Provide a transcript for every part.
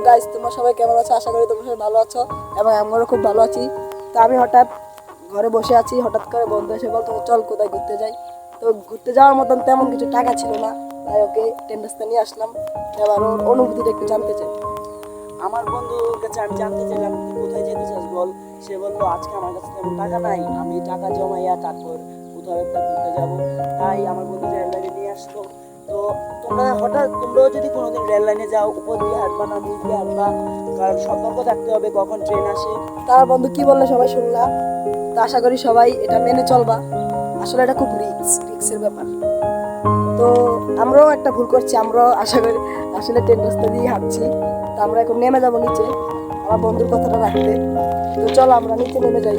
Guys, তোমরা সবাই কেমন আছো? আশা করি তোমরা সবাই ভালো আছো এবং আমরাও খুব ভালো আছি। তো আমি হঠাৎ ঘরে বসে আছি, হঠাৎ করে বন্ধু এসে বলতো চল কোথায় ঘুরতে যাই। তো ঘুরতে যাওয়ার মতন তেমন কিছু টাকা ছিল না, তাই ওকে টেন্ডার্সটা নিয়ে আসলাম। এবার ওর অনুভূতিটা একটু জানতে চাই। আমার বন্ধুর কাছে আমি জানতে চাইলাম তুই কোথায় যেতে চাস বল। সে বললো আজকে আমার কাছে তেমন টাকা নাই, আমি টাকা জমাইয়া তারপর কোথাও একটা ঘুরতে যাব। তাই আমার বন্ধু রেল লাইনে নিয়ে আসলো। তো তোমরাও যদি কোনোদিন রেল লাইনে যাও, উপর দিয়ে হাঁটবা না নিচ দিয়ে হাঁটবা, কারণ সতর্ক থাকতে হবে কখন ট্রেন আসে। তার বন্ধু কি বললে সবাই শুনলাম। তো আশা করি সবাই এটা মেনে চলবা। আসলে এটা খুব রিক্সের ব্যাপার। তো আমরাও একটা ভুল করছি, আমরাও আশা করি আসলে ট্রেন রাস্তা দিয়ে হাঁটছি। তো আমরা এখন নেমে যাবো নিচে, আমার বন্ধুর কথাটা রাখতে। তো চলো আমরা নিচে নেমে যাই।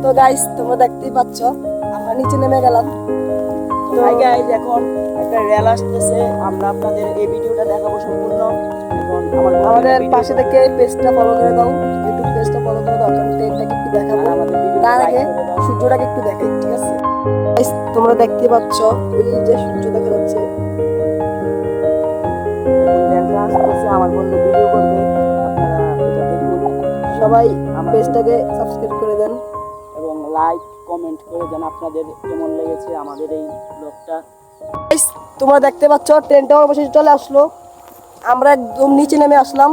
তো গাইস, তোমরা দেখতেই পাচ্ছ আমরা নিচে নেমে গেলাম। তো হাই গাইস, এখন একটা রেল আসতেছে, আমরা আপনাদের এই ভিডিওটা দেখাবো সম্পূর্ণ। এখন আমাদের পাশে থেকে পেজটা ফলো করে দাও, ইউটিউব পেজটা ফলো করে দাও, কারণ ট্রেনটাকে একটু দেখাবো। আমাদের ভিডিওটা তার আগে লাইক করে দাও। সূর্যটাকে একটু দেখাই, ঠিক আছে? Guys, তোমরা দেখতে পাচ্ছ ওই যে সূর্য দেখা যাচ্ছে। ট্রেনটা আসতেছে, আমার বন্ধু ভিডিও করবে, আপনারা এটা দেখুন। সবাই পেজটাকে সাবস্ক্রাইব করে দেন এবং লাইক কমেন্ট করে দেন আপনাদের কেমন লেগেছে আমাদের এই ব্লগটা। Guys, তোমরা দেখতে পাচ্ছ ট্রেনটা অবশেষে চলে আসলো। আমরা একদম নিচে নেমে আসলাম,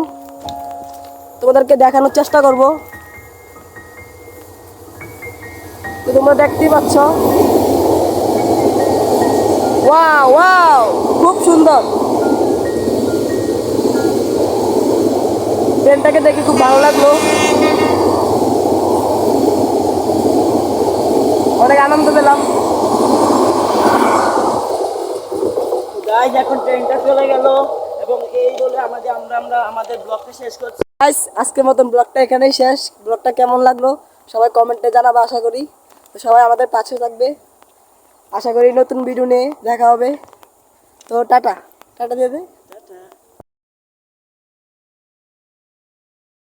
তোমাদেরকে দেখানোর চেষ্টা করব। তো তোমরা দেখতেই পাচ্ছ, ওয়াও ওয়াও, খুব সুন্দর। ট্রেনটাকে দেখে খুব ভালো লাগলো, অনেক আনন্দ পেলাম। গাইজ, এখন ট্রেনটা চলে গেল এবং এই বলে আমরা আমাদের ব্লগটা শেষ করছি। গাইস, আজকের মতন ব্লগটা এখানেই শেষ। ব্লগটা কেমন লাগলো সবাই কমেন্টে জানাবো আশা করি। তো সবাই আমাদের পাশে থাকবে, আশা করি নতুন ভিডিও নিয়ে দেখা হবে। তো টাটা টাটা দিয়ে দে।